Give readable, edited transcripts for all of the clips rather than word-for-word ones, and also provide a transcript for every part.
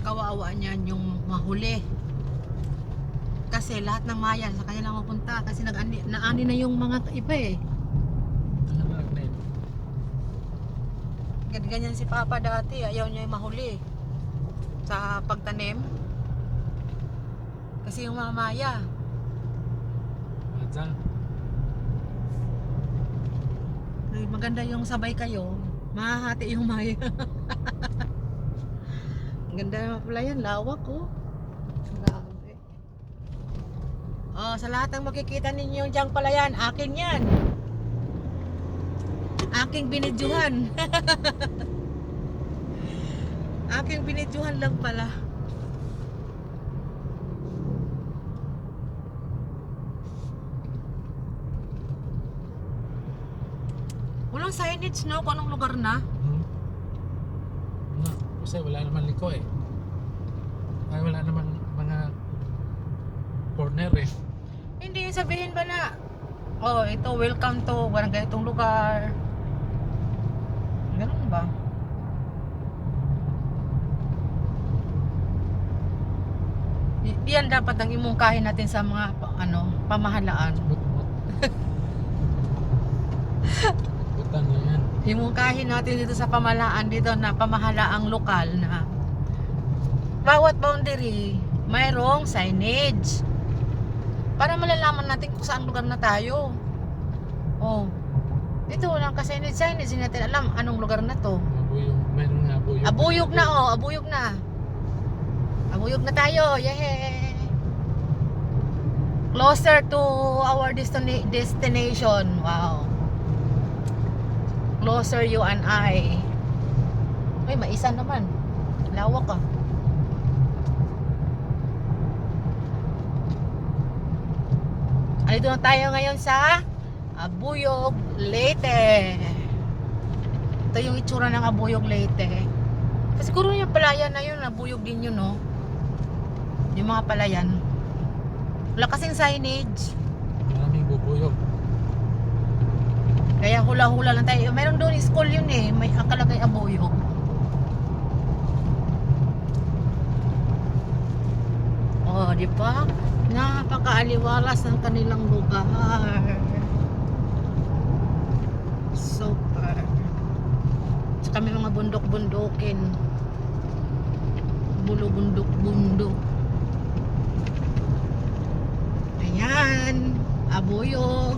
kawawa niyan yung mahuli. Kasi lahat ng maya sa kanya lang mapunta kasi naani na yung mga iba eh. Ganyan si Papa dati, ayaw niya yung mahuli sa pagtanim. Kasi yung mga maya. Maganda yung sabay kayo, mahahati yung maya. Ganda naman pala yan, lawak oh. Grabe. Oh, sa lahat ng makikita ninyo dyan pala yan, akin yan. Aking binidyohan. Aking binidyohan lang pala. Walang signage no kung anong lugar na. Kasi wala naman liko eh. Ay wala naman mga corner eh. Hindi sabihin ba na oh, ito welcome to parang ganitong lugar. Ganun ba? Yan dapat ang imungkahin natin sa mga pamahalaan. Butan na yan. Imungkahin natin dito sa pamahalaan dito na pamahalaang lokal na bawat boundary mayroong signage para malalaman natin kung saan lugar na tayo. Oh. Dito walang ka-signage, hindi natin alam anong lugar na to. Abuyog, mayroon nga abuyog. Abuyog na oh, abuyog na. Abuyog na tayo. Yay! Closer to our destination. Wow. Closer you and I. Uy, maisa naman. Lawak ah. Andito na tayo ngayon sa Abuyog, Leyte. Ito yung itsura ng Abuyog, Leyte. Kasi siguro yung palayan na yun, Abuyog din yun, no? Yung mga palayan. Wala kasing signage. Maraming bubuyog. Kaya hula-hula lang tayo. Meron doon school yun eh. May akalagay Abuyog. Oh, di ba? Napakaaliwalas ng kanilang lugar. Super. Tsaka may mga bundok-bundukin. Bulo-bundok-bundok. Ayan. Abuyog.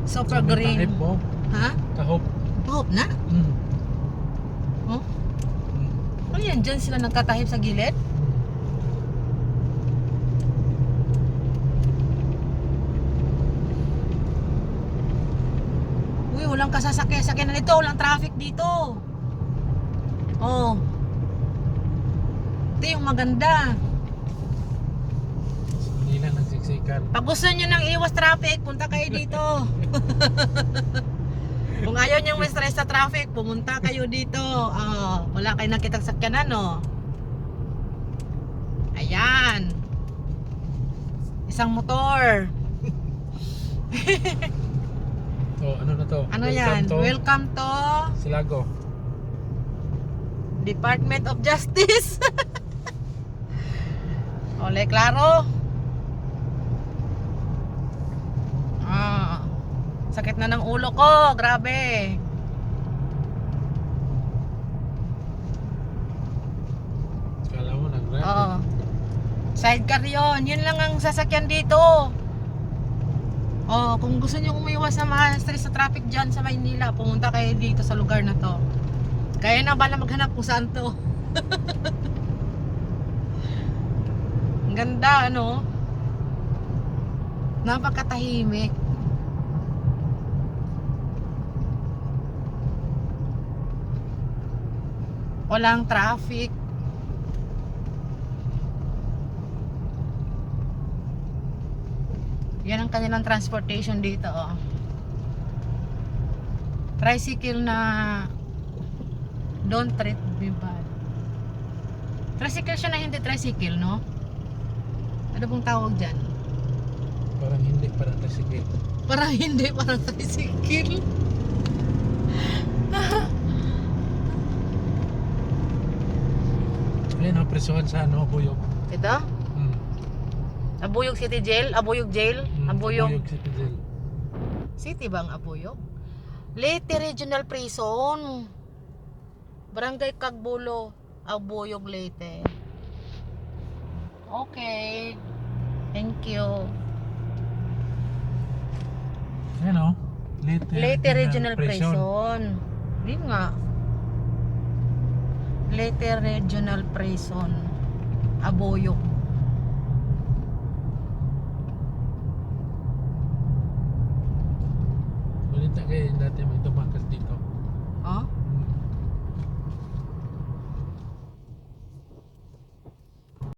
Super green. Kahip mo. Ha? Kahop. Hope na? Oh? Ano yan? Diyan sila nagkatahip sa gilid? Uy, walang kasasakyan na dito. Walang traffic dito. Oh. Ito yung maganda. Hindi na nagsiksikan. Pag gusto nyo nang iwas traffic, punta kayo dito. Kung ayaw nyo ma-stress sa traffic, pumunta kayo dito. Wala kayo nakitang sakyanan, no? Ayan. Isang motor. So, ano na to? Ano yan? Welcome to Silago. Department of Justice. Ole, klaro. Sakit na ng ulo ko, grabe. Kala mo nag-rap. Oo. Sidecar yun. Yun lang ang sasakyan dito. Oh, kung gusto niyo umiwas sa mga stress sa traffic dyan sa Maynila, pumunta kayo dito sa lugar na to. Kaya na bala maghanap kung saan to. Ang ganda, ano? Napakatahimik. Walang traffic. Yan ang kanilang transportation dito, oh. Tricycle na don't treat me bad. Tricycle siya na hindi tricycle, no? Ano bang tawag dyan? Parang hindi, parang tricycle. Parang hindi, parang tricycle. Ayun, presuhan sa Buyog. Ito? Hmm. Abuyog City Jail? Abuyog Jail? Abuyog City Jail. City ba ang Abuyog? Leyte Regional Prison. Barangay Cagbulo, Abuyog, Leyte. Okay. Thank you. Ayun, Leyte Regional Prison. Hindi nga. Leyte Regional Prison. Abuyog. Balita kayo dati may